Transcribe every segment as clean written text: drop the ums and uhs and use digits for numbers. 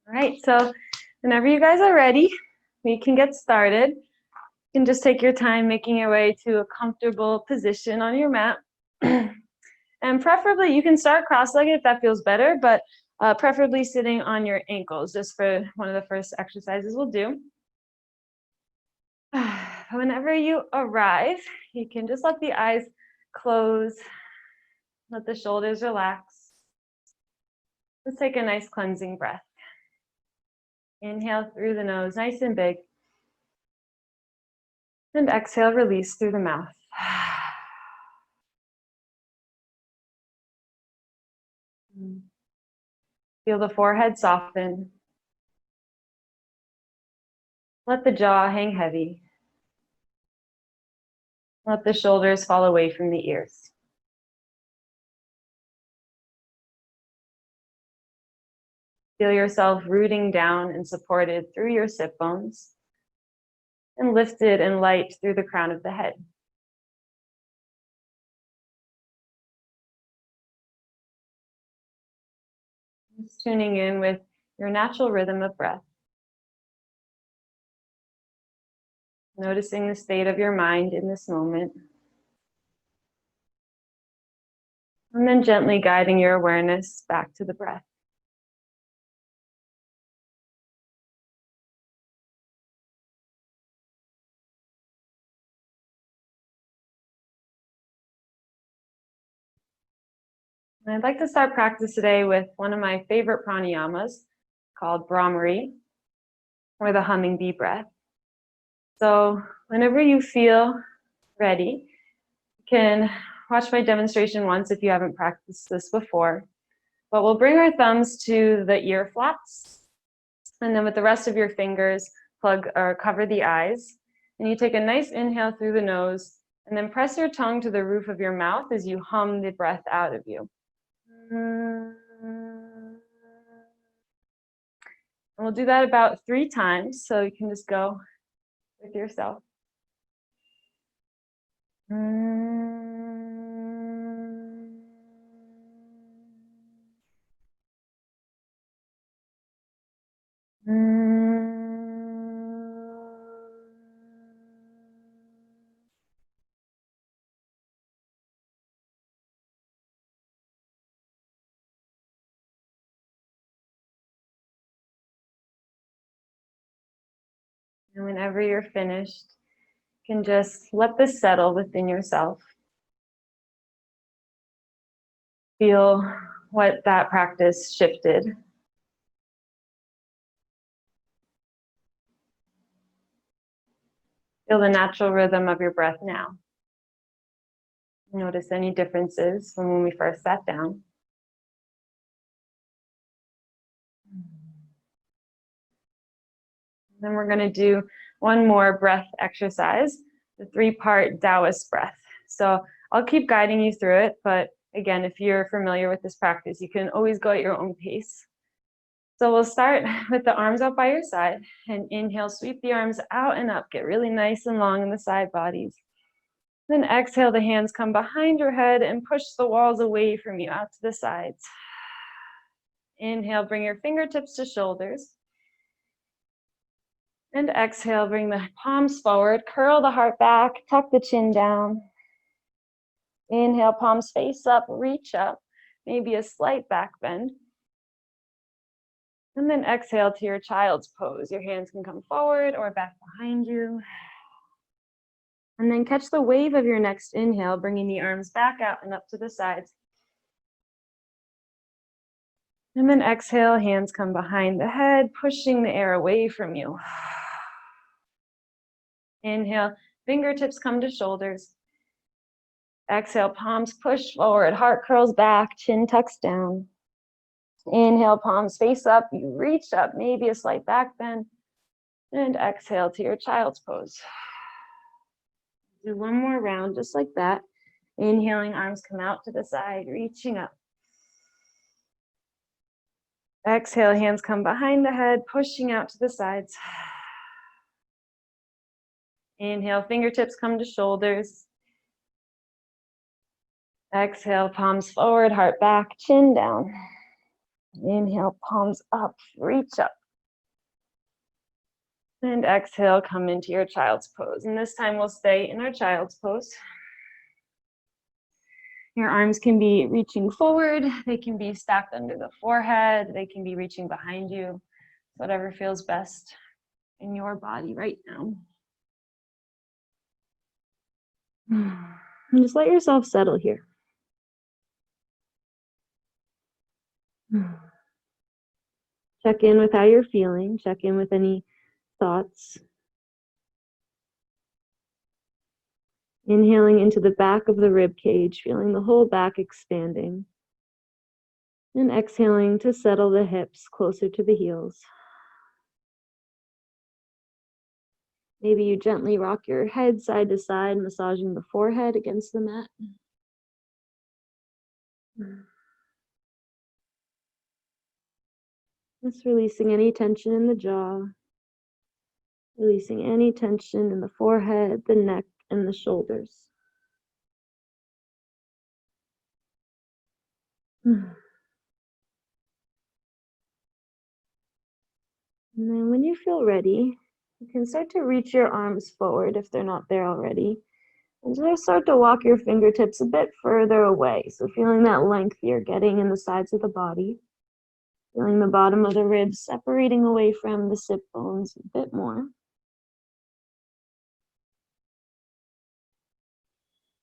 All right, so whenever you guys are ready, we can get started. You can just take your time making your way to a comfortable position on your mat. And preferably, you can start cross-legged if that feels better, but preferably sitting on your ankles, just for one of the first exercises we'll do. Whenever you arrive, you can just let the eyes close, let the shoulders relax. Let's take a nice cleansing breath. Inhale through the nose, nice and big. And exhale, release through the mouth. Feel the forehead soften. Let the jaw hang heavy. Let the shoulders fall away from the ears. Feel yourself rooting down and supported through your sit bones, and lifted and light through the crown of the head. Just tuning in with your natural rhythm of breath. Noticing the state of your mind in this moment. And then gently guiding your awareness back to the breath. And I'd like to start practice today with one of my favorite pranayamas called Bhramari, or the humming bee breath. So whenever you feel ready, you can watch my demonstration once if you haven't practiced this before. But we'll bring our thumbs to the ear flaps, and then with the rest of your fingers, plug or cover the eyes. And you take a nice inhale through the nose, and then press your tongue to the roof of your mouth as you hum the breath out of you. And we'll do that about 3 times, so you can just go with yourself. And whenever you're finished, you can just let this settle within yourself. Feel what that practice shifted. Feel the natural rhythm of your breath now. Notice any differences from when we first sat down. Then we're going to do one more breath exercise, the 3-part Taoist breath. So I'll keep guiding you through it, but again, if you're familiar with this practice, you can always go at your own pace. So we'll start with the arms out by your side, and inhale, sweep the arms out and up, get really nice and long in the side bodies. Then exhale, the hands come behind your head and push the walls away from you out to the sides. Inhale, bring your fingertips to shoulders. And exhale, bring the palms forward, curl the heart back, tuck the chin down. Inhale, palms face up, reach up, maybe a slight back bend. And then exhale to your child's pose. Your hands can come forward or back behind you. And then catch the wave of your next inhale, bringing the arms back out and up to the sides. And then exhale, hands come behind the head, pushing the air away from you. Inhale, fingertips come to shoulders. Exhale, palms push forward, heart curls back, chin tucks down. Inhale, palms face up, you reach up, maybe a slight back bend. And exhale to your child's pose. Do one more round just like that. Inhaling, arms come out to the side, reaching up. Exhale, hands come behind the head, pushing out to the sides. Inhale, fingertips come to shoulders. Exhale, palms forward, heart back, chin down. Inhale, palms up, reach up. And exhale, come into your child's pose. And this time we'll stay in our child's pose. Your arms can be reaching forward. They can be stacked under the forehead. They can be reaching behind you. Whatever feels best in your body right now. And just let yourself settle here. Check in with how you're feeling. Check in with any thoughts. Inhaling into the back of the rib cage, feeling the whole back expanding. And exhaling to settle the hips closer to the heels. Maybe you gently rock your head side to side, massaging the forehead against the mat. Just releasing any tension in the jaw. Releasing any tension in the forehead, the neck, and the shoulders. And then when you feel ready, you can start to reach your arms forward if they're not there already. And just start to walk your fingertips a bit further away. So feeling that length you're getting in the sides of the body. Feeling the bottom of the ribs separating away from the sit bones a bit more.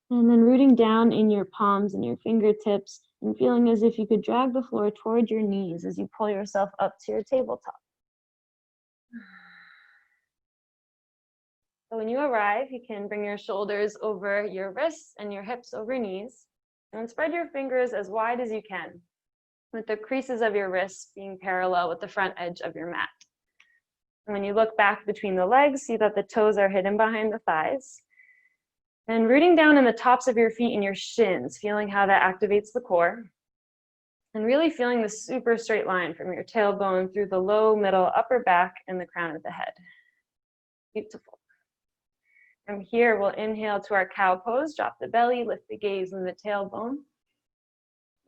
And then rooting down in your palms and your fingertips and feeling as if you could drag the floor toward your knees as you pull yourself up to your tabletop. So when you arrive, you can bring your shoulders over your wrists and your hips over knees, and spread your fingers as wide as you can, with the creases of your wrists being parallel with the front edge of your mat. And when you look back between the legs, see that the toes are hidden behind the thighs. And rooting down in the tops of your feet and your shins, feeling how that activates the core. And really feeling the super straight line from your tailbone through the low, middle, upper back, and the crown of the head. Beautiful. From here, we'll inhale to our cow pose, drop the belly, lift the gaze and the tailbone.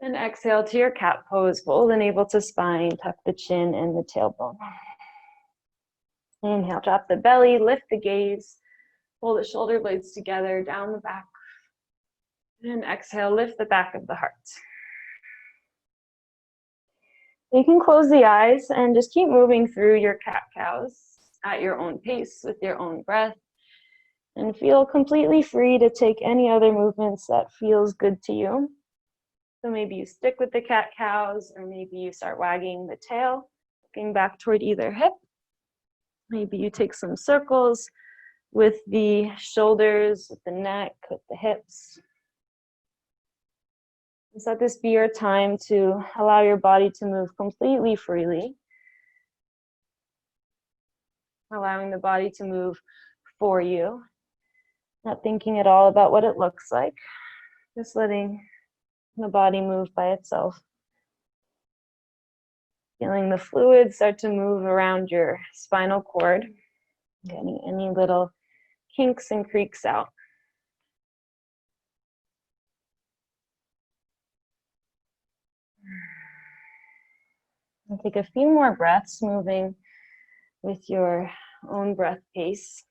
And exhale to your cat pose, fold the navel to spine, tuck the chin and the tailbone. Inhale, drop the belly, lift the gaze, pull the shoulder blades together, down the back. And exhale, lift the back of the heart. You can close the eyes and just keep moving through your cat-cows at your own pace with your own breath. And feel completely free to take any other movements that feels good to you. So maybe you stick with the cat-cows, or maybe you start wagging the tail, looking back toward either hip. Maybe you take some circles with the shoulders, with the neck, with the hips. Just let this be your time to allow your body to move completely freely. Allowing the body to move for you. Not thinking at all about what it looks like. Just letting the body move by itself. Feeling the fluid start to move around your spinal cord. Getting any little kinks and creaks out. And take a few more breaths, moving with your own breath pace.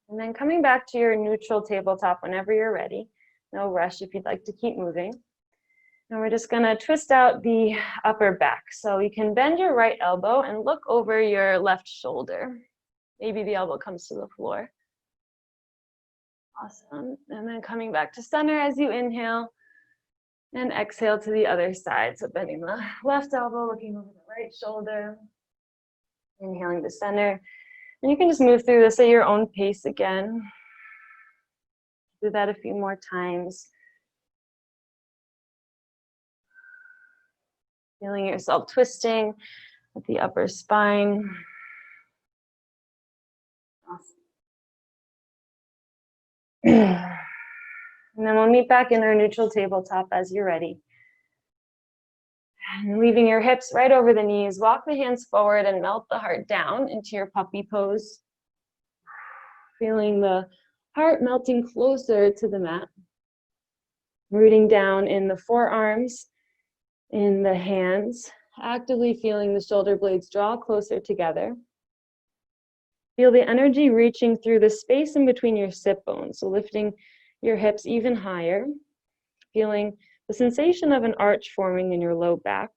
And then coming back to your neutral tabletop whenever you're ready. No rush if you'd like to keep moving. And we're just gonna twist out the upper back. So you can bend your right elbow and look over your left shoulder. Maybe the elbow comes to the floor. Awesome. And then coming back to center as you inhale and exhale to the other side. So bending the left elbow, looking over the right shoulder. Inhaling to center. And you can just move through this at your own pace again. Do that a few more times. Feeling yourself twisting with the upper spine. Awesome. And then we'll meet back in our neutral tabletop as you're ready. And leaving your hips right over the knees, walk the hands forward and melt the heart down into your puppy pose. Feeling the Heart melting closer to the mat. Rooting down in the forearms, in the hands, actively feeling the shoulder blades draw closer together. Feel the energy reaching through the space in between your sit bones, so lifting your hips even higher, feeling the sensation of an arch forming in your low back.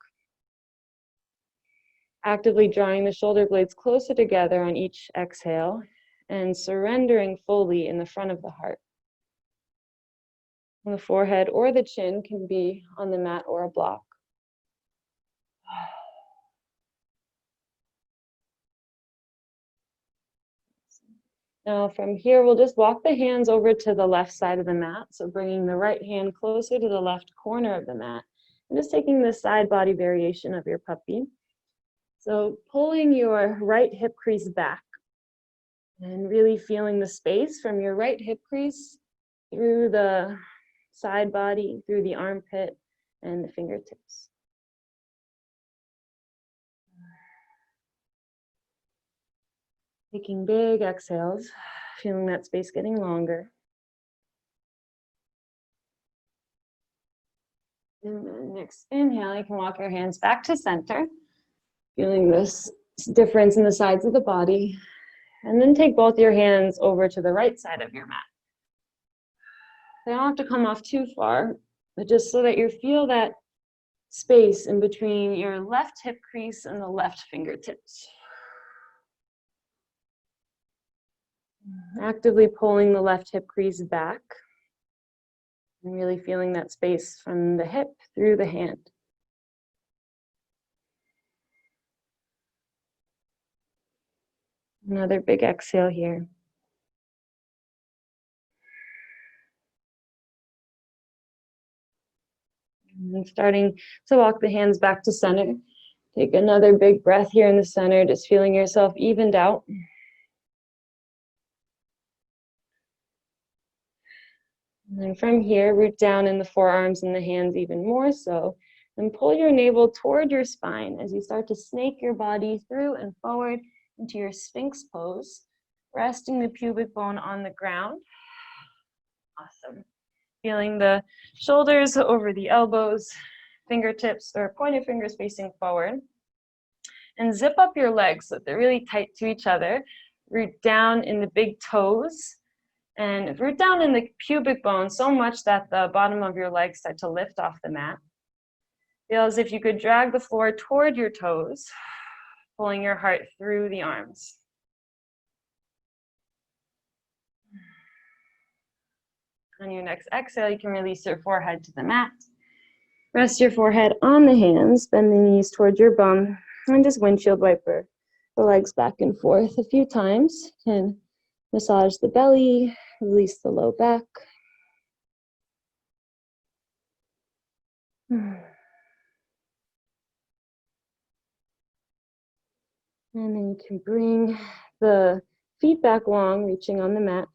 Actively drawing the shoulder blades closer together on each exhale and surrendering fully in the front of the heart. The forehead or the chin can be on the mat or a block. Now from here, we'll just walk the hands over to the left side of the mat. So bringing the right hand closer to the left corner of the mat and just taking the side body variation of your puppy. So pulling your right hip crease back and really feeling the space from your right hip crease through the side body, through the armpit and the fingertips. Taking big exhales, feeling that space getting longer. And then next inhale, you can walk your hands back to center, feeling this difference in the sides of the body. And then take both your hands over to the right side of your mat. They don't have to come off too far, but just so that you feel that space in between your left hip crease and the left fingertips. Actively pulling the left hip crease back and really feeling that space from the hip through the hand. Another big exhale here. And starting to walk the hands back to center. Take another big breath here in the center, just feeling yourself evened out. And then from here, root down in the forearms and the hands even more so. And pull your navel toward your spine as you start to snake your body through and forward into your Sphinx pose, resting the pubic bone on the ground. Awesome. Feeling the shoulders over the elbows, fingertips or pointed fingers facing forward. And zip up your legs so that they're really tight to each other. Root down in the big toes. And root down in the pubic bone so much that the bottom of your legs start to lift off the mat. Feel as if you could drag the floor toward your toes, pulling your heart through the arms. On your next exhale, you can release your forehead to the mat. Rest your forehead on the hands, bend the knees towards your bum, and just windshield wiper the legs back and forth a few times. You can massage the belly, release the low back. And then you can bring the feet back long, reaching on the mat.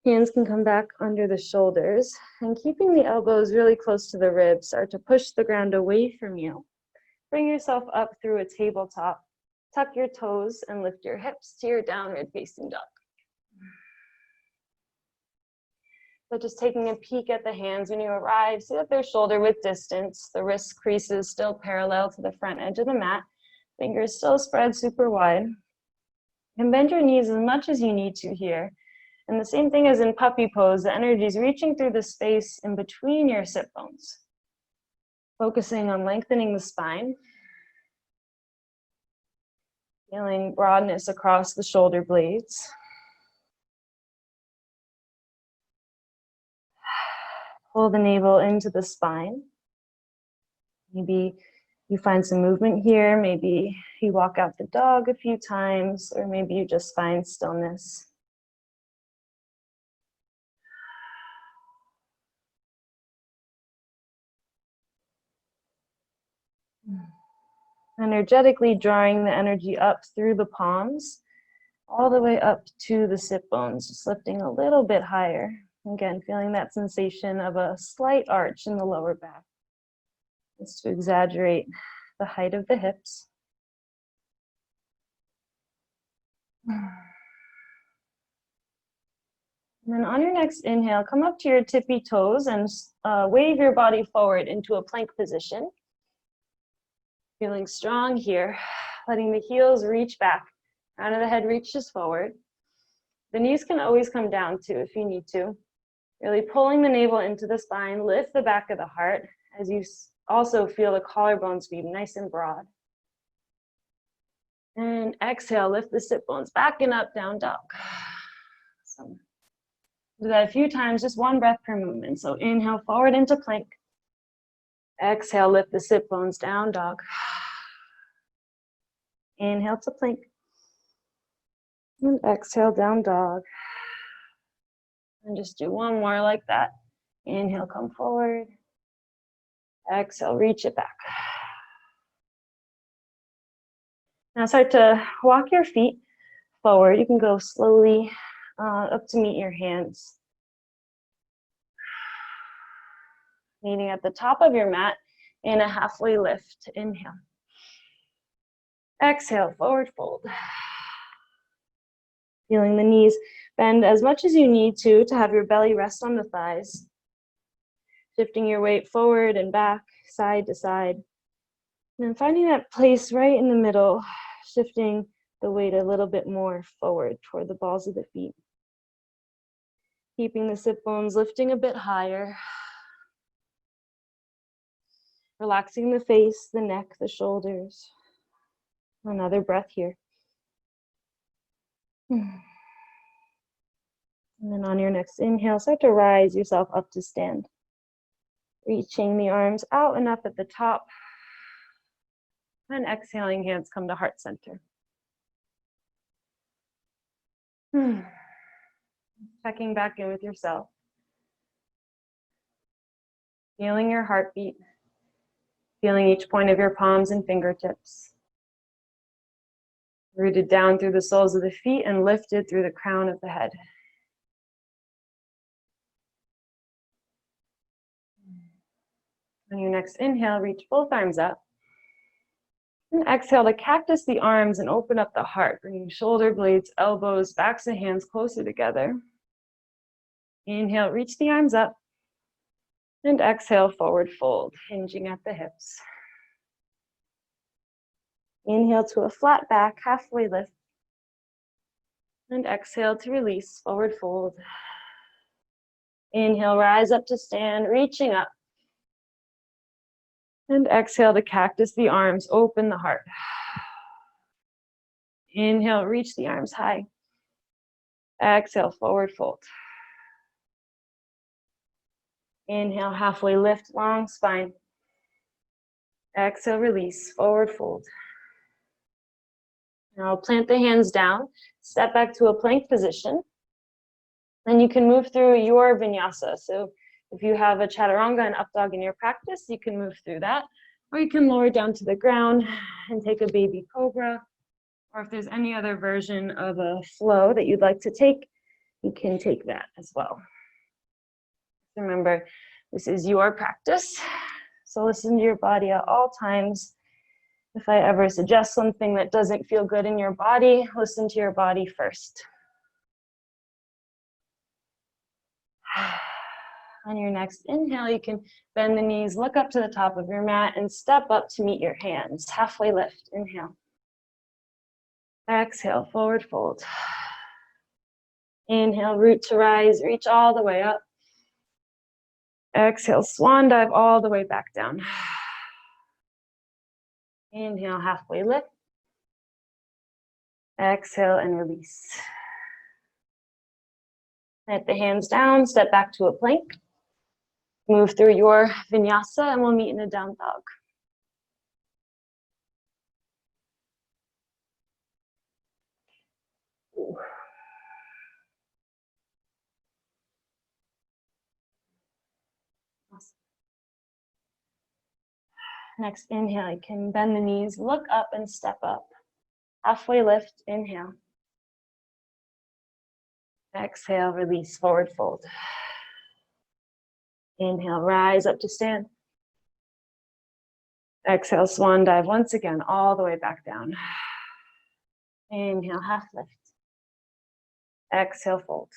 Hands can come back under the shoulders, and keeping the elbows really close to the ribs, start to push the ground away from you. Bring yourself up through a tabletop. Tuck your toes and lift your hips to your downward facing dog. So just taking a peek at the hands when you arrive, see that they're shoulder width distance. The wrist creases still parallel to the front edge of the mat. Fingers still spread super wide. And bend your knees as much as you need to here. And the same thing as in puppy pose, the energy is reaching through the space in between your sit bones. Focusing on lengthening the spine. Feeling broadness across the shoulder blades. Pull the navel into the spine. Maybe you find some movement here. Maybe you walk out the dog a few times, or maybe you just find stillness. Energetically drawing the energy up through the palms, all the way up to the sit bones, just lifting a little bit higher. Again, feeling that sensation of a slight arch in the lower back. Just to exaggerate the height of the hips. And then on your next inhale, come up to your tippy toes and wave your body forward into a plank position. Feeling strong here, letting the heels reach back. Crown of the head reaches forward. The knees can always come down too if you need to. Really pulling the navel into the spine, lift the back of the heart as you also feel the collarbones be nice and broad. And exhale, lift the sit bones back and up, down dog. So do that a few times, just one breath per movement. So inhale forward into plank. Exhale, lift the sit bones, down dog. Inhale to plank. And exhale, down dog. And just do one more like that. Inhale, come forward. Exhale, reach it back. Now start to walk your feet forward. You can go slowly up to meet your hands. Meeting at the top of your mat in a halfway lift. Inhale. Exhale, forward fold. Feeling the knees bend as much as you need to have your belly rest on the thighs. Shifting your weight forward and back, side to side. And finding that place right in the middle, shifting the weight a little bit more forward toward the balls of the feet. Keeping the sit bones lifting a bit higher. Relaxing the face, the neck, the shoulders. Another breath here. And then on your next inhale, start to rise yourself up to stand. Reaching the arms out and up at the top. And exhaling, hands come to heart center. Checking back in with yourself. Feeling your heartbeat. Feeling each point of your palms and fingertips. Rooted down through the soles of the feet and lifted through the crown of the head. On your next inhale, reach both arms up. And exhale to cactus the arms and open up the heart, bringing shoulder blades, elbows, backs of hands closer together. Inhale, reach the arms up. And exhale, forward fold, hinging at the hips. Inhale to a flat back, halfway lift. And exhale to release, forward fold. Inhale, rise up to stand, reaching up. And exhale to cactus the arms, open the heart. Inhale, reach the arms high. Exhale, forward fold. Inhale, halfway lift, long spine. Exhale, release, forward fold. Now plant the hands down, step back to a plank position. Then you can move through your vinyasa. So if you have a chaturanga and up dog in your practice, you can move through that. Or you can lower down to the ground and take a baby cobra. Or if there's any other version of a flow that you'd like to take, you can take that as well. Remember, this is your practice. So listen to your body at all times. If I ever suggest something that doesn't feel good in your body, listen to your body first. On your next inhale, you can bend the knees, look up to the top of your mat, and step up to meet your hands. Halfway lift, inhale. Exhale, forward fold. Inhale, root to rise, reach all the way up. Exhale, swan dive all the way back down. Inhale, halfway lift. Exhale and release. Let the hands down, step back to a plank. Move through your vinyasa and we'll meet in a down dog. Awesome. Next inhale, you can bend the knees, look up and step up. Halfway lift, inhale. Exhale, release, forward fold. Inhale, rise up to stand. Exhale, swan dive once again, all the way back down. Inhale, half lift. Exhale, fold.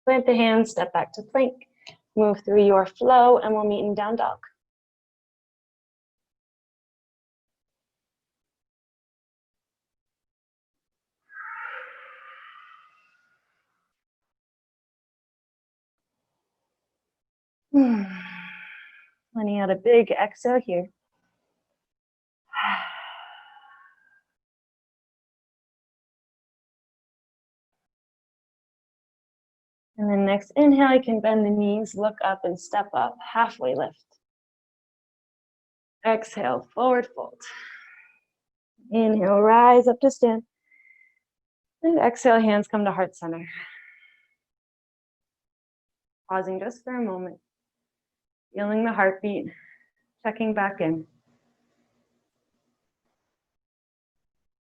Plant the hands, step back to plank. Move through your flow, and we'll meet in down dog. Letting out a big exhale here. And then next inhale, you can bend the knees, look up and step up, halfway lift. Exhale, forward fold. Inhale, rise up to stand. And exhale, hands come to heart center. Pausing just for a moment. Feeling the heartbeat, checking back in.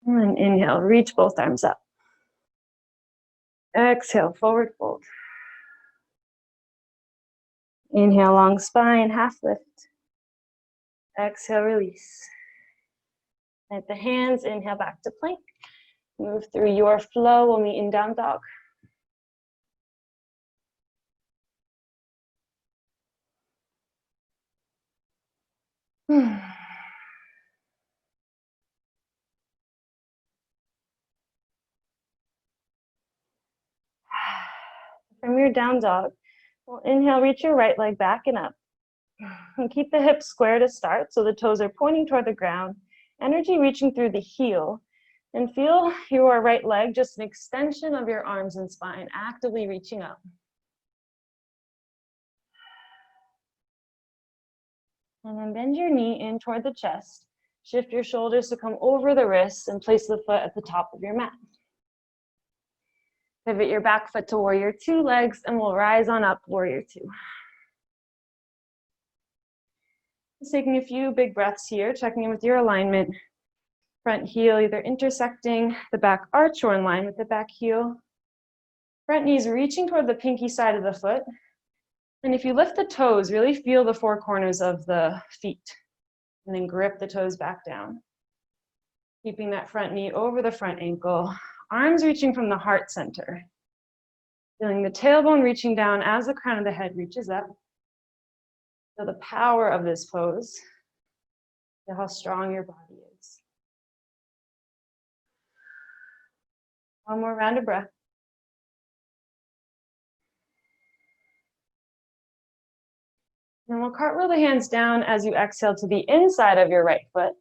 And inhale, reach both arms up. Exhale, forward fold. Inhale, long spine, half lift. Exhale, release. At the hands, inhale back to plank. Move through your flow, we'll meet in down dog. From your down dog, we'll inhale, reach your right leg back and up. And keep the hips square to start, so the toes are pointing toward the ground. Energy reaching through the heel. And feel your right leg just an extension of your arms and spine, actively reaching up. And then bend your knee in toward the chest. Shift your shoulders to come over the wrists and place the foot at the top of your mat. Pivot your back foot to warrior two legs, and we'll rise on up, warrior two. Just taking a few big breaths here, checking in with your alignment. Front heel either intersecting the back arch or in line with the back heel. Front knees reaching toward the pinky side of the foot. And if you lift the toes, really feel the four corners of the feet. And then grip the toes back down. Keeping that front knee over the front ankle. Arms reaching from the heart center. Feeling the tailbone reaching down as the crown of the head reaches up. Feel the power of this pose. Feel how strong your body is. One more round of breath. And we'll cartwheel the hands down as you exhale to the inside of your right foot.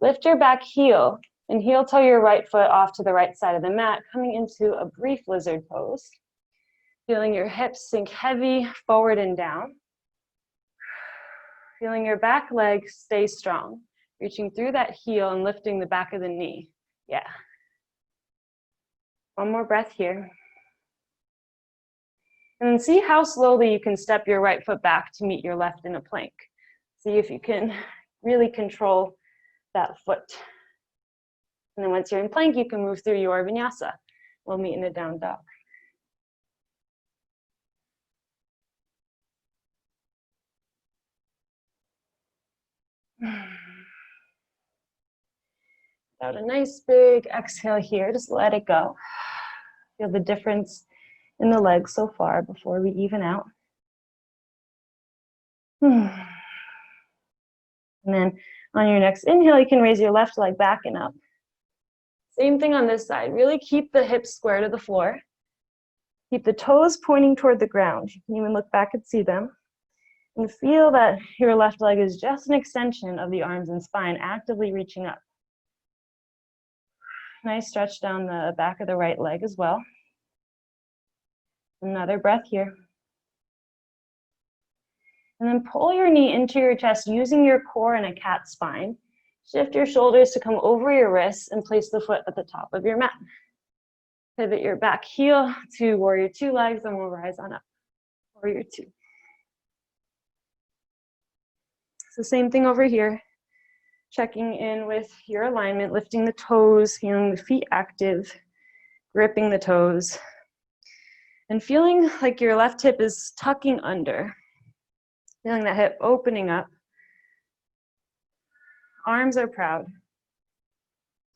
Lift your back heel and heel toe your right foot off to the right side of the mat, coming into a brief lizard pose. Feeling your hips sink heavy forward and down. Feeling your back leg stay strong, reaching through that heel and lifting the back of the knee. Yeah. One more breath here. And then see how slowly you can step your right foot back to meet your left in a plank. See if you can really control that foot. And then once you're in plank, you can move through your vinyasa. We'll meet in a down dog. Out a nice big exhale here, just let it go. Feel the difference in the legs so far before we even out. And then on your next inhale, you can raise your left leg back and up. Same thing on this side. Really keep the hips square to the floor. Keep the toes pointing toward the ground. You can even look back and see them. And feel that your left leg is just an extension of the arms and spine, actively reaching up. Nice stretch down the back of the right leg as well. Another breath here. And then pull your knee into your chest using your core in a cat spine. Shift your shoulders to come over your wrists and place the foot at the top of your mat. Pivot your back heel to warrior two legs and we'll rise on up. Warrior two. So same thing over here. Checking in with your alignment, lifting the toes, feeling the feet active, gripping the toes, and feeling like your left hip is tucking under. Feeling that hip opening up. Arms are proud.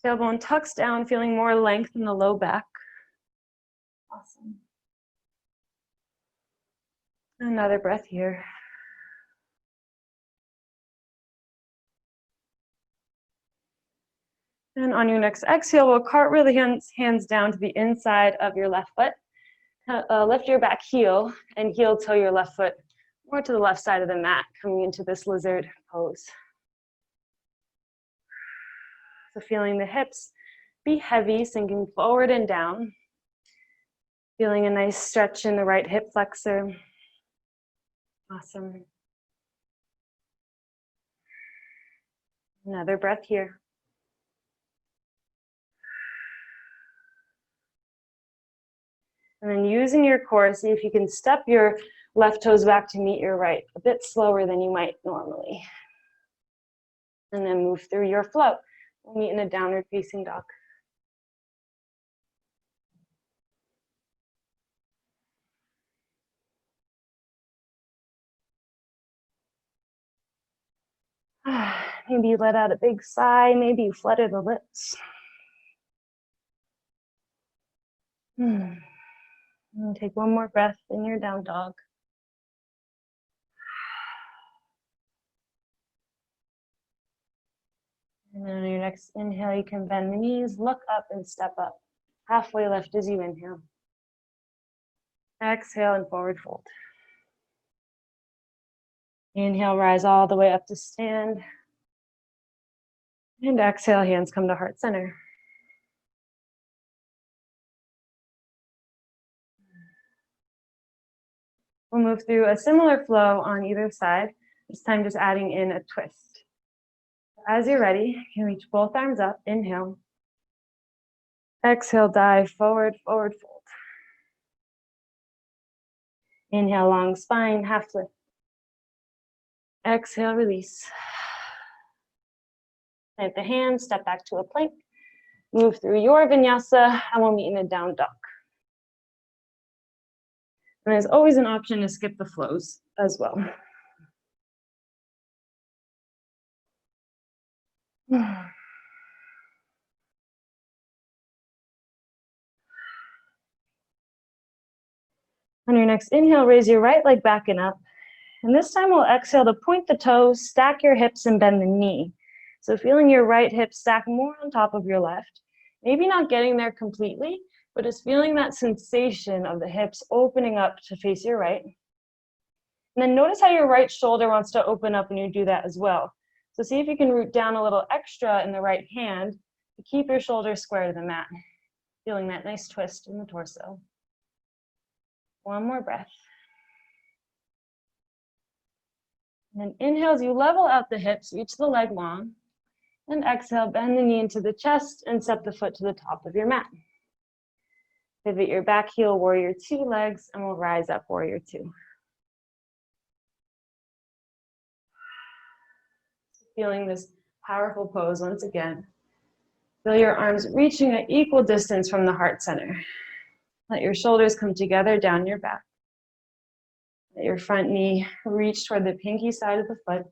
Tailbone tucks down, feeling more length in the low back. Awesome. Another breath here. And on your next exhale, we'll cartwheel the hands down to the inside of your left foot. Lift your back heel and heel toe your left foot more to the left side of the mat, coming into this lizard pose. So feeling the hips be heavy, sinking forward and down. Feeling a nice stretch in the right hip flexor. Awesome. Another breath here. And then using your core, see if you can step your left toes back to meet your right, a bit slower than you might normally. And then move through your flow. We'll meet in a downward facing dog. Maybe you let out a big sigh, maybe you flutter the lips. And take one more breath in your down dog. And then on your next inhale, you can bend the knees, look up and step up. Halfway lift as you inhale. Exhale and forward fold. Inhale, rise all the way up to stand. And exhale, hands come to heart center. We'll move through a similar flow on either side. This time just adding in a twist. As you're ready, you can reach both arms up. Inhale. Exhale, dive forward, forward fold. Inhale, long spine, half lift. Exhale, release. Plant the hands, step back to a plank. Move through your vinyasa, and we'll meet in a down dog. And there's always an option to skip the flows as well. On your next inhale, raise your right leg back and up. And this time we'll exhale to point the toes, stack your hips, and bend the knee. So feeling your right hip stack more on top of your left. Maybe not getting there completely, but just feeling that sensation of the hips opening up to face your right. And then notice how your right shoulder wants to open up when you do that as well. So see if you can root down a little extra in the right hand to keep your shoulders square to the mat. Feeling that nice twist in the torso. One more breath. And then inhale as you level out the hips, reach the leg long. And exhale, bend the knee into the chest and step the foot to the top of your mat. Pivot your back heel, warrior two legs, and we'll rise up, warrior two. Feeling this powerful pose once again. Feel your arms reaching at equal distance from the heart center. Let your shoulders come together down your back. Let your front knee reach toward the pinky side of the foot.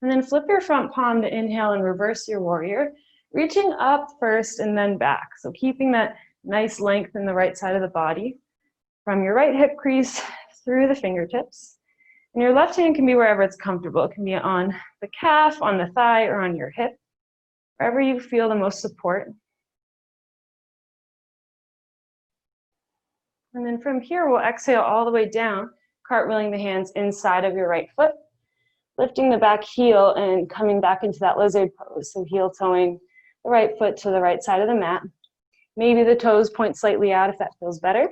And then flip your front palm to inhale and reverse your warrior, reaching up first and then back. So keeping that nice length in the right side of the body from your right hip crease through the fingertips. And your left hand can be wherever it's comfortable. It can be on the calf, on the thigh, or on your hip, wherever you feel the most support. And then from here, we'll exhale all the way down, cartwheeling the hands inside of your right foot, lifting the back heel and coming back into that lizard pose. So heel toeing the right foot to the right side of the mat. Maybe the toes point slightly out if that feels better.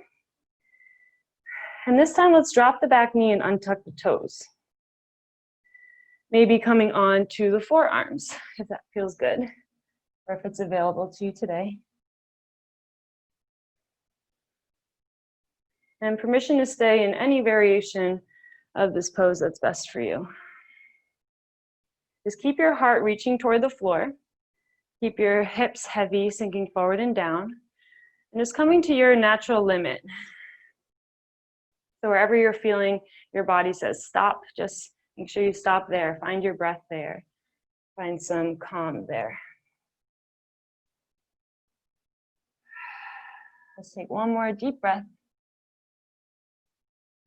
And this time, let's drop the back knee and untuck the toes. Maybe coming on to the forearms, if that feels good, or if it's available to you today. And permission to stay in any variation of this pose that's best for you. Just keep your heart reaching toward the floor. Keep your hips heavy, sinking forward and down. And just coming to your natural limit. So wherever you're feeling your body says stop, just make sure you stop there. Find your breath there. Find some calm there. Let's take one more deep breath.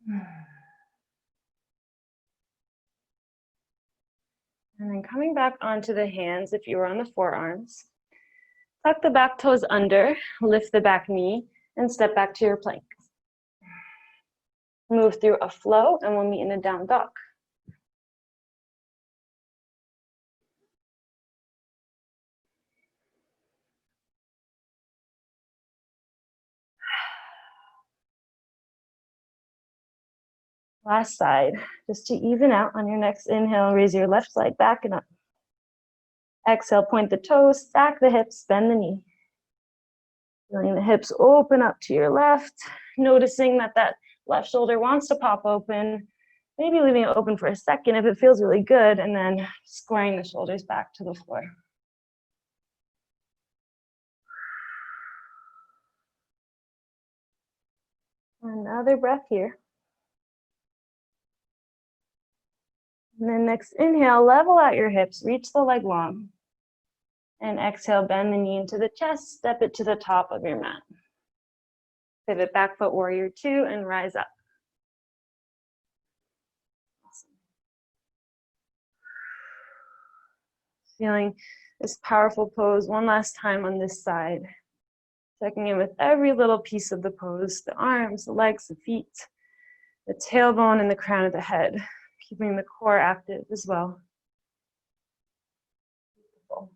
And then coming back onto the hands if you were on the forearms. Tuck the back toes under, lift the back knee, and step back to your plank. Move through a flow, and we'll meet in a down dog. Last side, just to even out on your next inhale, raise your left leg back and up. Exhale, point the toes, stack the hips, bend the knee. Feeling the hips open up to your left, noticing that that left shoulder wants to pop open, maybe leaving it open for a second if it feels really good, and then squaring the shoulders back to the floor. Another breath here. And then next inhale, level out your hips, reach the leg long. And exhale, bend the knee into the chest, step it to the top of your mat. Pivot back foot warrior 2 and rise up. Awesome. Feeling this powerful pose one last time on this side. Checking in with every little piece of the pose, the arms, the legs, the feet, the tailbone, and the crown of the head. Keeping the core active as well. Beautiful.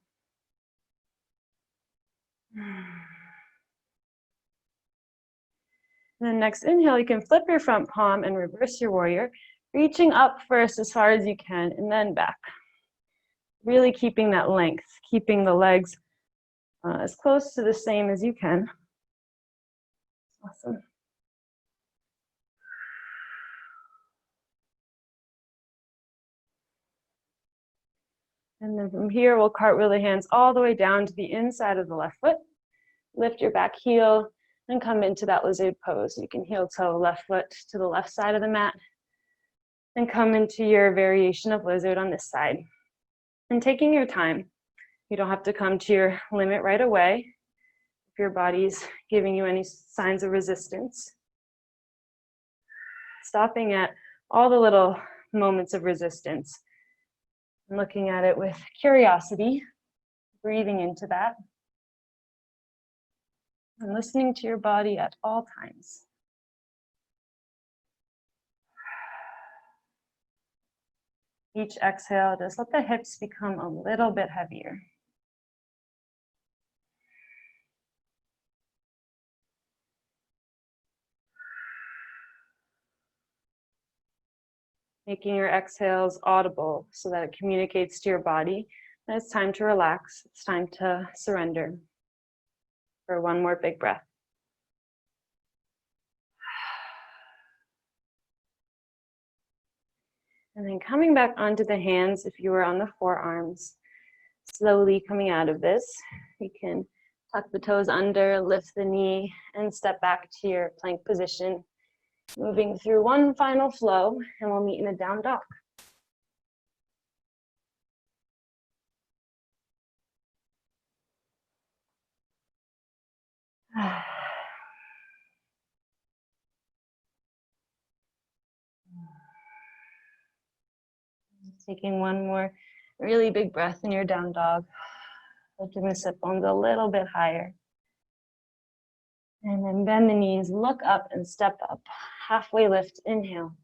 And then next inhale, you can flip your front palm and reverse your warrior, reaching up first as far as you can, and then back. Really keeping that length, keeping the legs as close to the same as you can. Awesome. And then from here, we'll cartwheel the hands all the way down to the inside of the left foot. Lift your back heel and come into that lizard pose. You can heel toe left foot to the left side of the mat and come into your variation of lizard on this side. And taking your time, you don't have to come to your limit right away if your body's giving you any signs of resistance. Stopping at all the little moments of resistance and looking at it with curiosity, breathing into that, and listening to your body at all times. Each exhale, just let the hips become a little bit heavier. Making your exhales audible so that it communicates to your body that it's time to relax, it's time to surrender. For one more big breath. And then coming back onto the hands, if you were on the forearms, slowly coming out of this, you can tuck the toes under, lift the knee, and step back to your plank position. Moving through one final flow, and we'll meet in a down dog. Taking one more really big breath in your down dog. Lifting the sit bones a little bit higher. And then bend the knees, look up and step up. Halfway lift, inhale.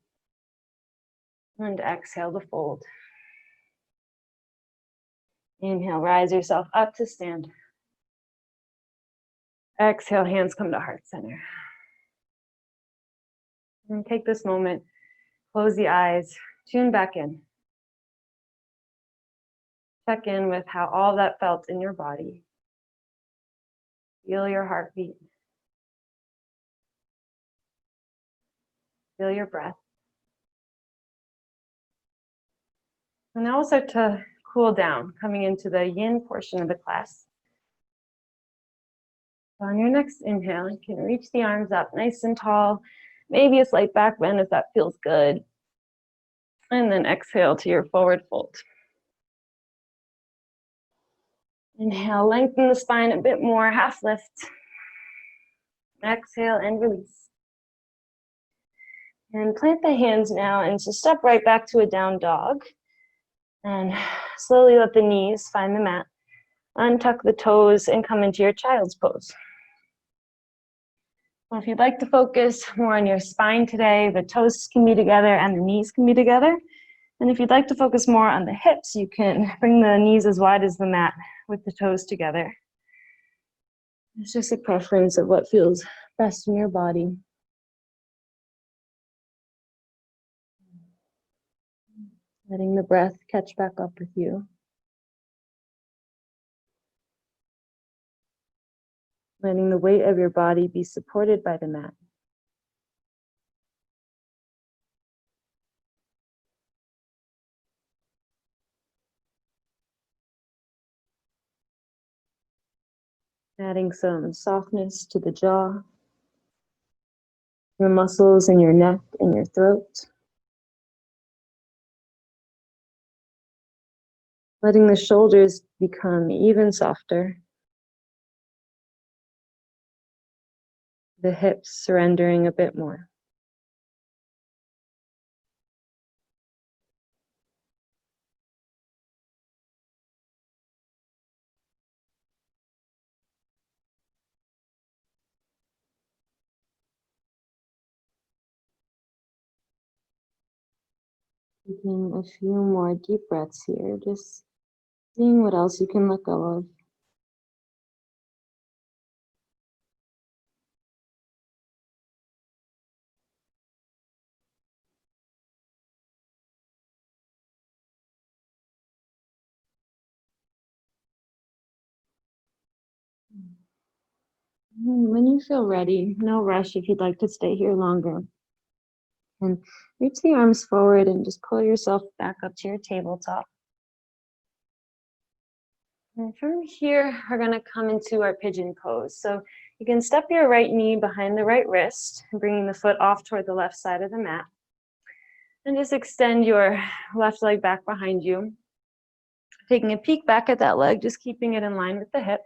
And exhale to fold. Inhale, rise yourself up to stand. Exhale, hands come to heart center. And take this moment, close the eyes, tune back in. Check in with how all that felt in your body. Feel your heartbeat. Feel your breath. And now we'll start to cool down, coming into the yin portion of the class. So on your next inhale, you can reach the arms up nice and tall, maybe a slight back bend if that feels good. And then exhale to your forward fold. Inhale, lengthen the spine a bit more, half lift. Exhale and release. And plant the hands now and so step right back to a down dog. And slowly let the knees find the mat. Untuck the toes and come into your child's pose. Well, if you'd like to focus more on your spine today, the toes can be together and the knees can be together. And if you'd like to focus more on the hips, you can bring the knees as wide as the mat with the toes together. It's just a preference of what feels best in your body. Letting the breath catch back up with you. Letting the weight of your body be supported by the mat. Adding some softness to the jaw, your muscles in your neck and your throat. Letting the shoulders become even softer. The hips surrendering a bit more. Taking a few more deep breaths here, just seeing what else you can let go of. When you feel ready, no rush if you'd like to stay here longer. And reach the arms forward and just pull yourself back up to your tabletop. And from here, we're going to come into our pigeon pose. So you can step your right knee behind the right wrist, bringing the foot off toward the left side of the mat. And just extend your left leg back behind you. Taking a peek back at that leg, just keeping it in line with the hip.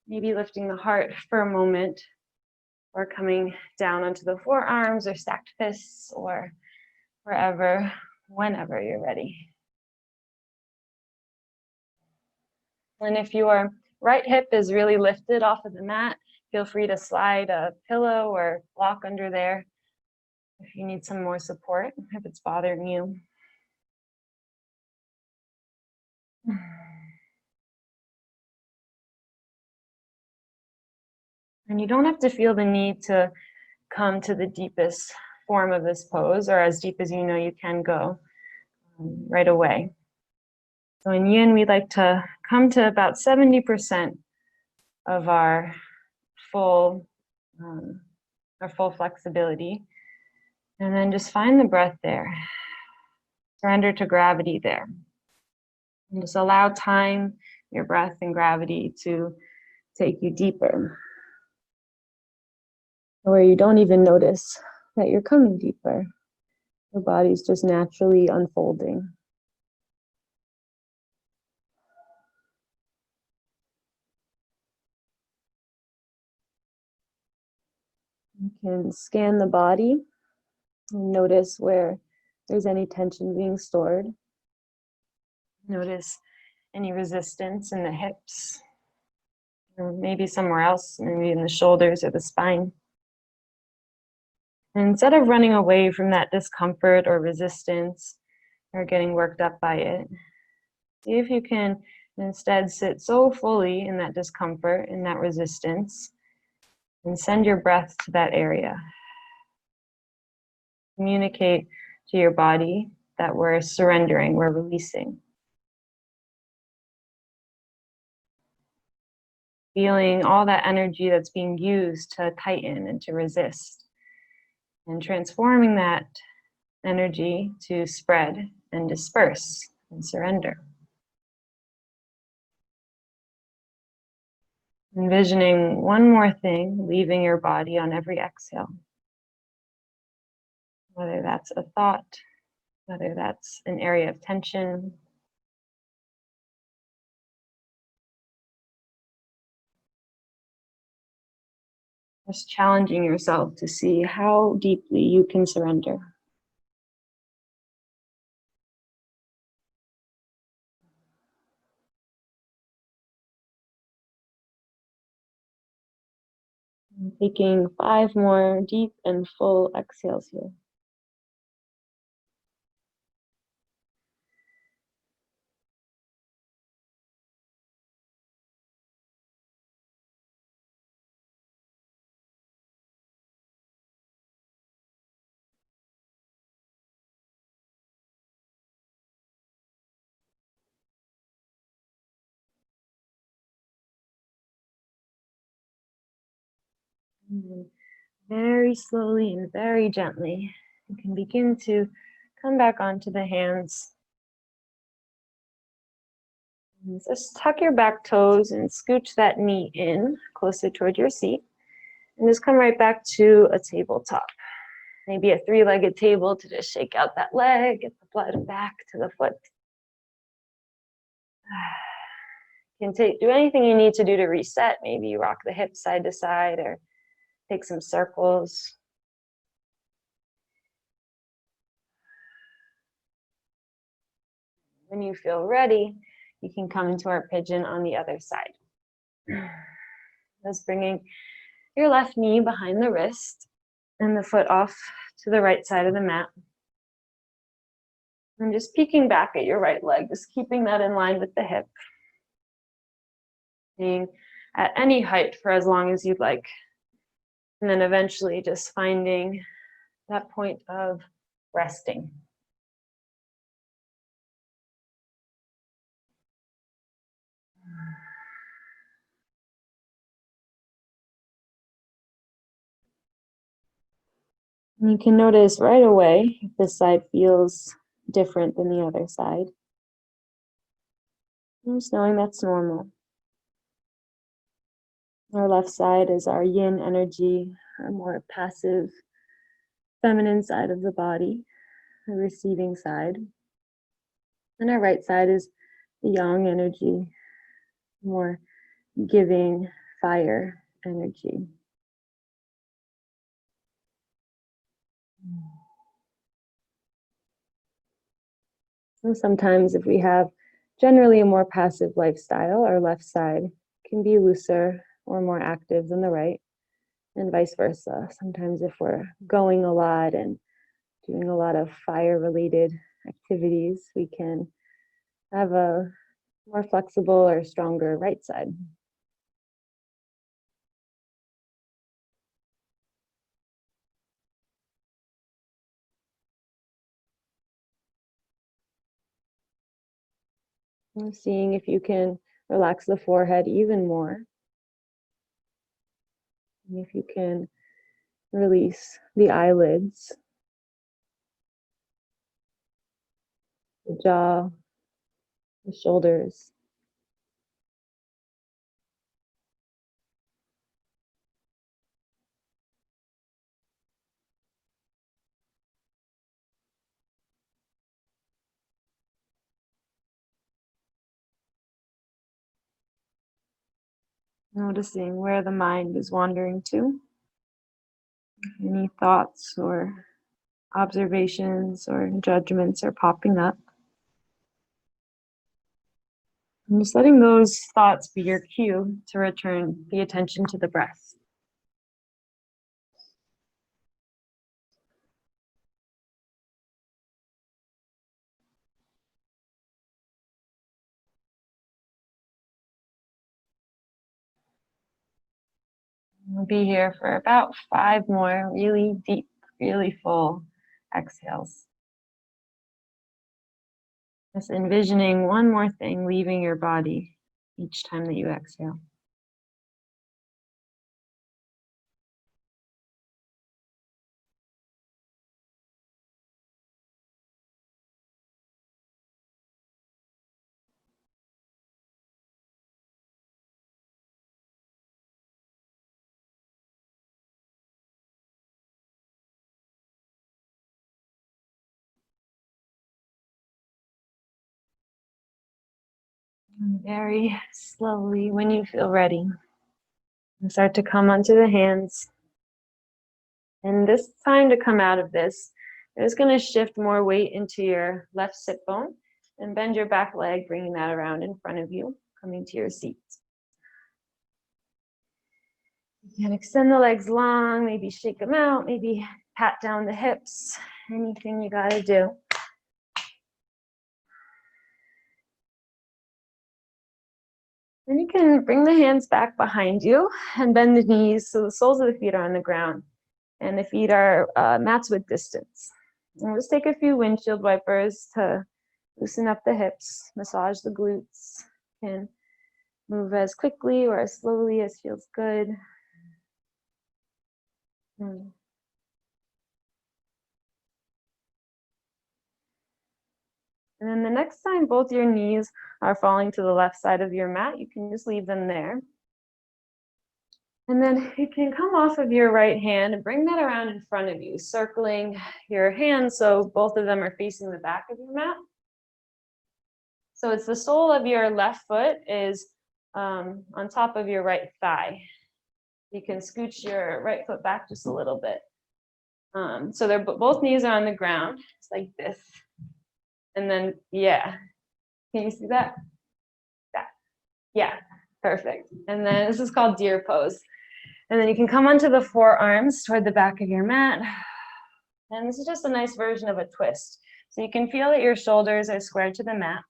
Maybe lifting the heart for a moment, or coming down onto the forearms or stacked fists or wherever, whenever you're ready. And if your right hip is really lifted off of the mat, feel free to slide a pillow or block under there if you need some more support, if it's bothering you. And you don't have to feel the need to come to the deepest form of this pose, or as deep as you know you can go right away. So in yin, we'd like to come to about 70% of our full flexibility, and then just find the breath there. Surrender to gravity there. And just allow time, your breath, and gravity to take you deeper, where you don't even notice that you're coming deeper. Your body's just naturally unfolding. You can scan the body and notice where there's any tension being stored. Notice any resistance in the hips, or maybe somewhere else, maybe in the shoulders or the spine. And instead of running away from that discomfort or resistance or getting worked up by it, see if you can instead sit so fully in that discomfort, in that resistance, and send your breath to that area. Communicate to your body that we're surrendering, we're releasing. Feeling all that energy that's being used to tighten and to resist, and transforming that energy to spread and disperse and surrender. Envisioning one more thing leaving your body on every exhale. Whether that's a thought, whether that's an area of tension, Just challenging yourself to see how deeply you can surrender. And taking 5 more deep and full exhales here. And then very slowly and very gently, you can begin to come back onto the hands. And just tuck your back toes and scooch that knee in closer toward your seat. And just come right back to a tabletop. Maybe a 3-legged table to just shake out that leg, get the blood back to the foot. You can do anything you need to do to reset. Maybe you rock the hips side to side or take some circles. When you feel ready, you can come into our pigeon on the other side. Just bringing your left knee behind the wrist and the foot off to the right side of the mat. And just peeking back at your right leg, just keeping that in line with the hip. Being at any height for as long as you'd like. And then eventually just finding that point of resting. And you can notice right away if this side feels different than the other side. And just knowing that's normal. Our left side is our yin energy, our more passive, feminine side of the body, the receiving side. And our right side is the yang energy, more giving, fire energy. And sometimes if we have generally a more passive lifestyle, our left side can be looser or more active than the right, and vice versa. Sometimes if we're going a lot and doing a lot of fire-related activities, we can have a more flexible or stronger right side. And seeing if you can relax the forehead even more. And if you can release the eyelids, the jaw, the shoulders. Noticing where the mind is wandering to. Any thoughts or observations or judgments are popping up. And just letting those thoughts be your cue to return the attention to the breath. We'll be here for about 5 more really deep, really full exhales. Just envisioning one more thing leaving your body each time that you exhale. And very slowly, when you feel ready, you start to come onto the hands. And this time to come out of this, you're just going to shift more weight into your left sit bone and bend your back leg, bringing that around in front of you, coming to your seat. You can extend the legs long, maybe shake them out, maybe pat down the hips, anything you got to do. Then you can bring the hands back behind you and bend the knees so the soles of the feet are on the ground and the feet are matched with distance. And we'll just take a few windshield wipers to loosen up the hips, massage the glutes. You can move as quickly or as slowly as feels good. And then the next time both your knees are falling to the left side of your mat, you can just leave them there. And then you can come off of your right hand and bring that around in front of you, circling your hands so both of them are facing the back of your mat. So it's the sole of your left foot is on top of your right thigh. You can scooch your right foot back just a little bit. So they're both knees are on the ground, just like this. And then, yeah, can you see that? That, yeah, perfect. And then this is called deer pose. And then you can come onto the forearms toward the back of your mat. And this is just a nice version of a twist. So you can feel that your shoulders are squared to the mat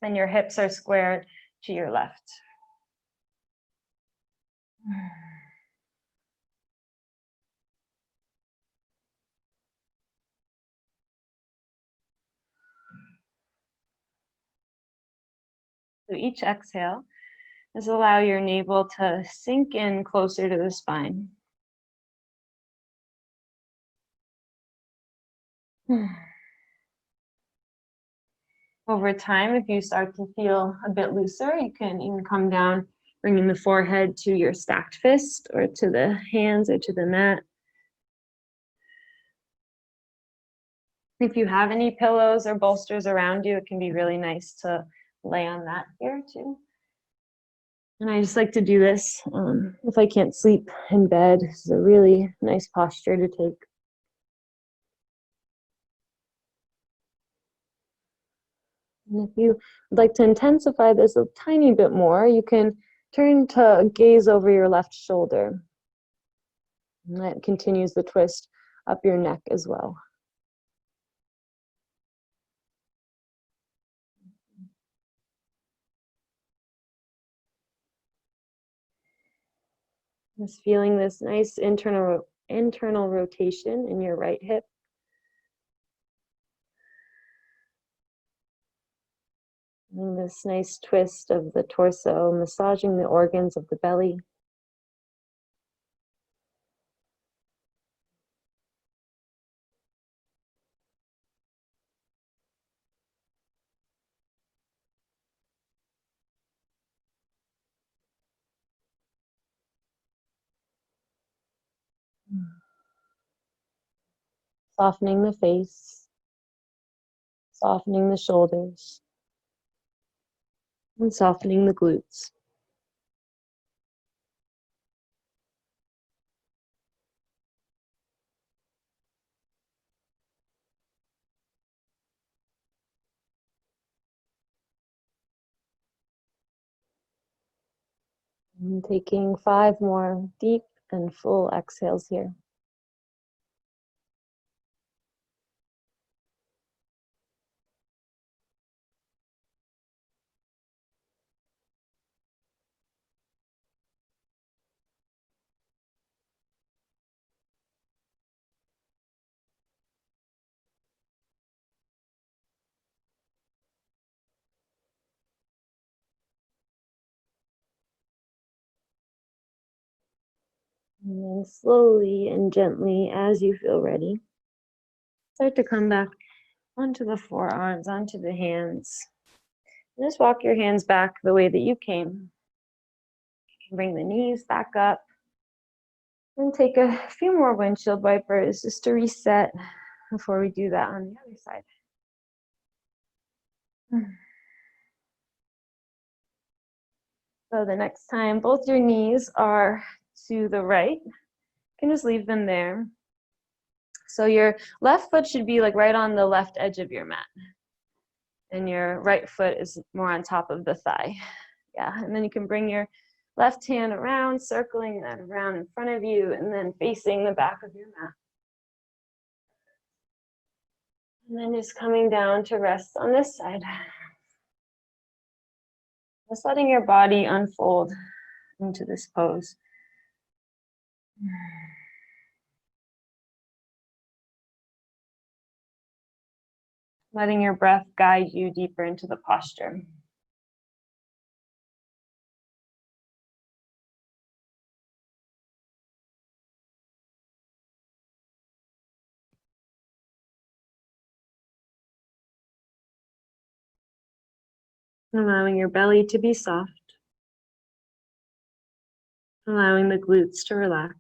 and your hips are squared to your left. So each exhale is allow your navel to sink in closer to the spine. Over time, if you start to feel a bit looser, you can even come down, bringing the forehead to your stacked fist or to the hands or to the mat. If you have any pillows or bolsters around you, it can be really nice to lay on that here too. And I just like to do this if I can't sleep in bed. It's a really nice posture to take. And if you would like to intensify this a tiny bit more, you can turn to gaze over your left shoulder. And that continues the twist up your neck as well. Just feeling this nice internal rotation in your right hip. And this nice twist of the torso, massaging the organs of the belly. Softening the face, softening the shoulders, and softening the glutes. And taking 5 more deep and full exhales here. And then slowly and gently, as you feel ready, start to come back onto the forearms, onto the hands. And just walk your hands back the way that you came. You can bring the knees back up. And take a few more windshield wipers just to reset before we do that on the other side. So the next time both your knees are to the right, you can just leave them there. So your left foot should be like right on the left edge of your mat. And your right foot is more on top of the thigh. Yeah, and then you can bring your left hand around, circling that around in front of you, and then facing the back of your mat. And then just coming down to rest on this side. Just letting your body unfold into this pose. Letting your breath guide you deeper into the posture. Allowing your belly to be soft. Allowing the glutes to relax.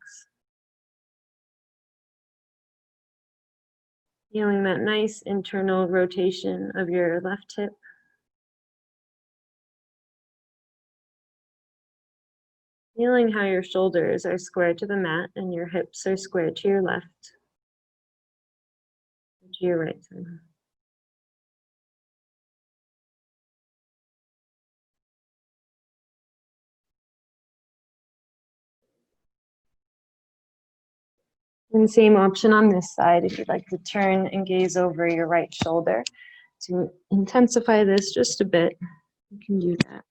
Feeling that nice internal rotation of your left hip. Feeling how your shoulders are square to the mat and your hips are square to your left, to your right side. And same option on this side. If you'd like to turn and gaze over your right shoulder to intensify this just a bit, you can do that.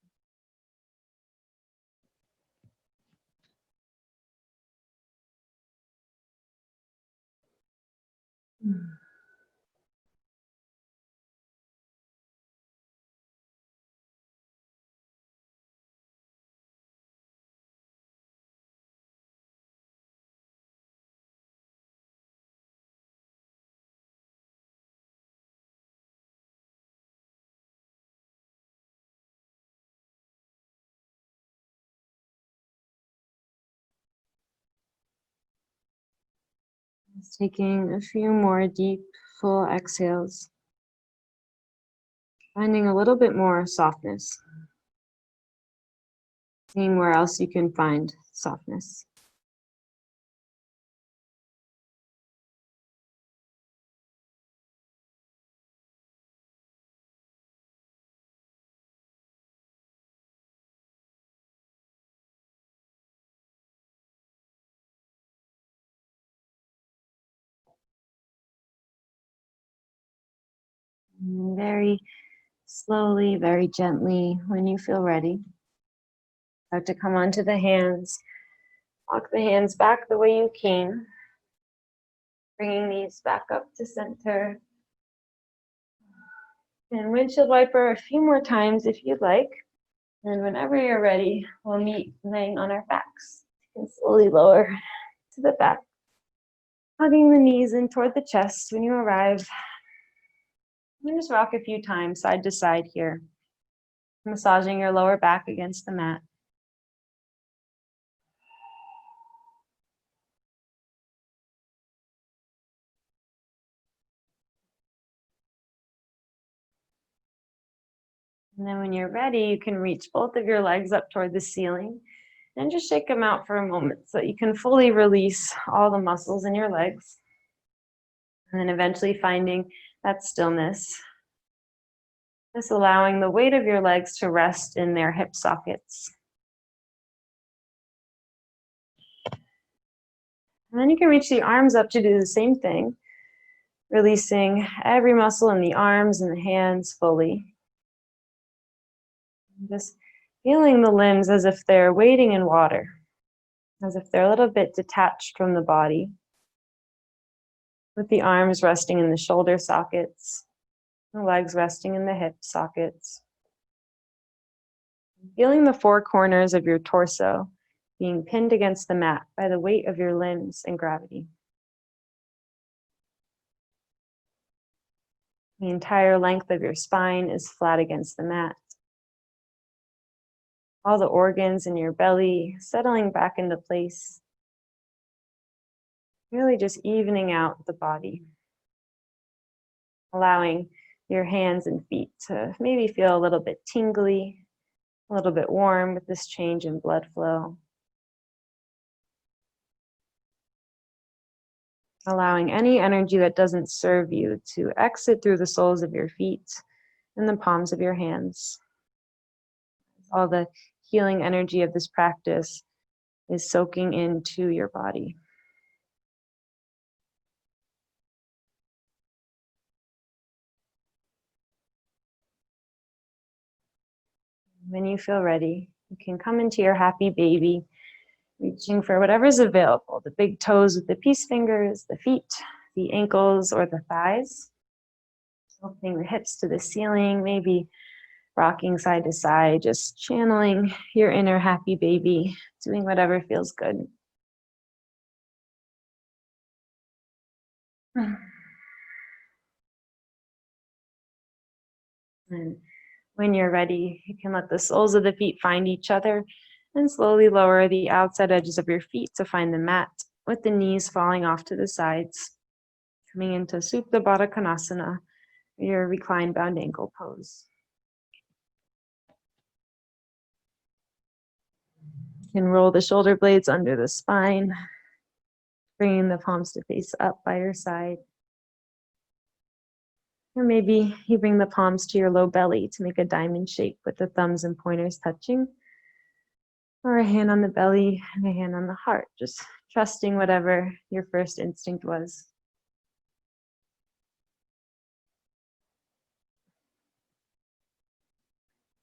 Just taking a few more deep, full exhales. Finding a little bit more softness. Seeing where else you can find softness. And very slowly, very gently, when you feel ready, start to come onto the hands. Walk the hands back the way you came. Bringing these back up to center. And windshield wiper a few more times if you'd like. And whenever you're ready, we'll meet laying on our backs. You can slowly lower to the back. Hugging the knees in toward the chest when you arrive. And just rock a few times side to side here. Massaging your lower back against the mat. And then when you're ready, you can reach both of your legs up toward the ceiling and just shake them out for a moment so that you can fully release all the muscles in your legs. And then eventually finding that stillness. Just allowing the weight of your legs to rest in their hip sockets. And then you can reach the arms up to do the same thing, releasing every muscle in the arms and the hands fully. Just feeling the limbs as if they're wading in water, as if they're a little bit detached from the body, with the arms resting in the shoulder sockets, the legs resting in the hip sockets. Feeling the four corners of your torso being pinned against the mat by the weight of your limbs and gravity. The entire length of your spine is flat against the mat. All the organs in your belly settling back into place. Really just evening out the body. Allowing your hands and feet to maybe feel a little bit tingly, a little bit warm with this change in blood flow. allowing any energy that doesn't serve you to exit through the soles of your feet and the palms of your hands. All the healing energy of this practice is soaking into your body. When you feel ready, you can come into your happy baby, reaching for whatever's available, the big toes with the peace fingers, the feet, the ankles, or the thighs. Opening the hips to the ceiling, maybe rocking side to side, just channeling your inner happy baby, doing whatever feels good. And when you're ready, you can let the soles of the feet find each other and slowly lower the outside edges of your feet to find the mat with the knees falling off to the sides. Coming into Supta Baddha Konasana, your reclined bound ankle pose. You can roll the shoulder blades under the spine, bringing the palms to face up by your side. Or maybe you bring the palms to your low belly to make a diamond shape with the thumbs and pointers touching. Or a hand on the belly and a hand on the heart, just trusting whatever your first instinct was.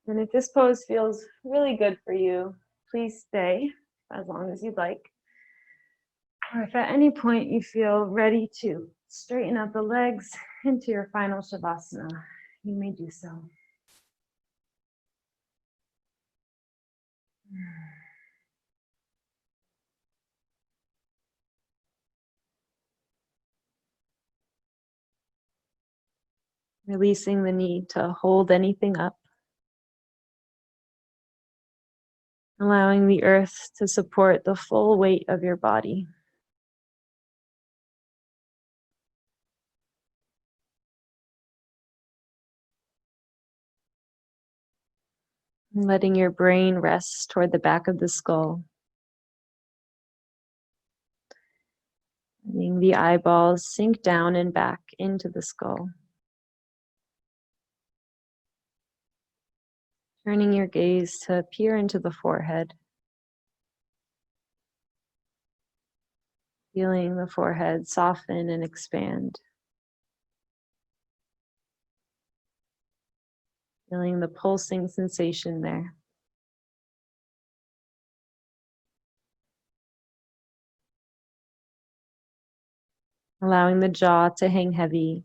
And if this pose feels really good for you, please stay as long as you'd like. Or if at any point you feel ready to straighten out the legs into your final Shavasana, you may do so. Releasing the need to hold anything up. Allowing the earth to support the full weight of your body. And letting your brain rest toward the back of the skull. Letting the eyeballs sink down and back into the skull. Turning your gaze to peer into the forehead. Feeling the forehead soften and expand. Feeling the pulsing sensation there. Allowing the jaw to hang heavy.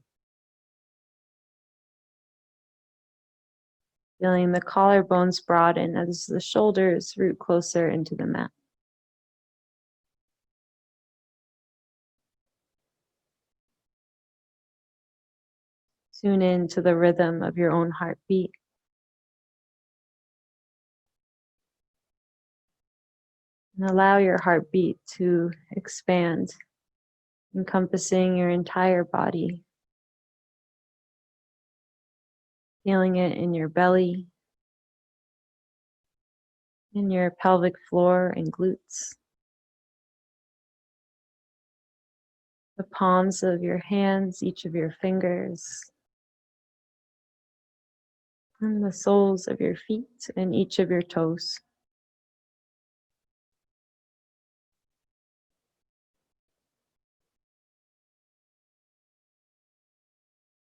Feeling the collarbones broaden as the shoulders root closer into the mat. Tune in to the rhythm of your own heartbeat. And allow your heartbeat to expand, encompassing your entire body. Feeling it in your belly, in your pelvic floor and glutes. The palms of your hands, each of your fingers, and the soles of your feet and each of your toes.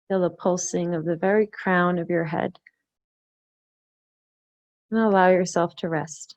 Feel the pulsing of the very crown of your head. And allow yourself to rest.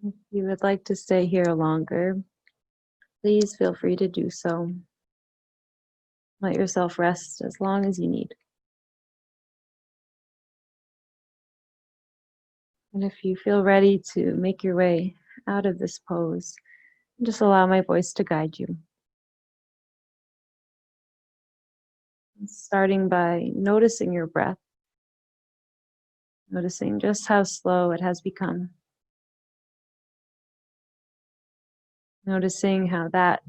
If you would like to stay here longer, please feel free to do so. Let yourself rest as long as you need. And if you feel ready to make your way out of this pose, just allow my voice to guide you. Starting by noticing your breath, noticing just how slow it has become. Noticing how that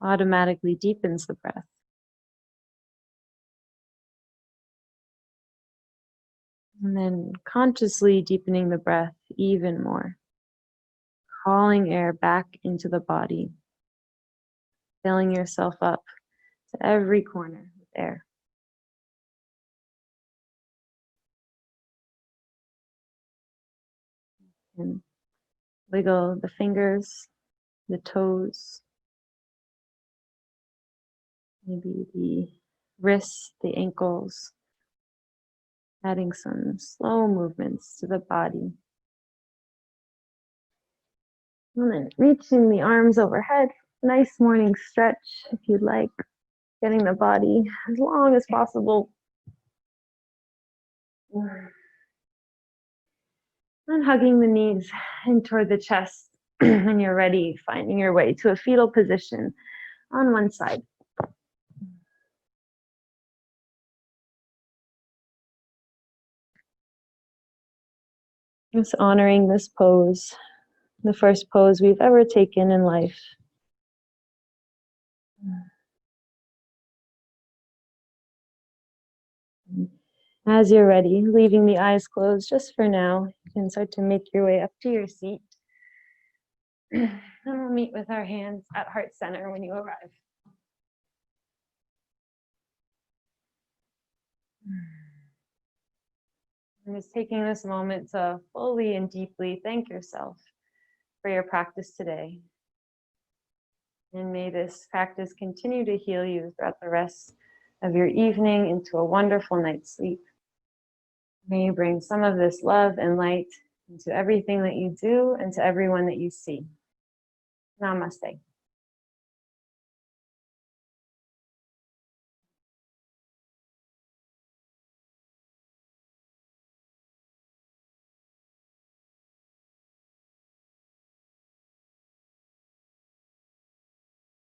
automatically deepens the breath. And then consciously deepening the breath even more. Calling air back into the body. Filling yourself up to every corner with air. And wiggle the fingers, the toes, maybe the wrists, the ankles, adding some slow movements to the body. And then reaching the arms overhead, nice morning stretch if you'd like, getting the body as long as possible. And hugging the knees in toward the chest. When you're ready, finding your way to a fetal position on one side. Just honoring this pose, the first pose we've ever taken in life. As you're ready, leaving the eyes closed just for now, you can start to make your way up to your seat. And we'll meet with our hands at heart center when you arrive. And just taking this moment to fully and deeply thank yourself for your practice today. And may this practice continue to heal you throughout the rest of your evening into a wonderful night's sleep. May you bring some of this love and light into everything that you do and to everyone that you see. Namaste.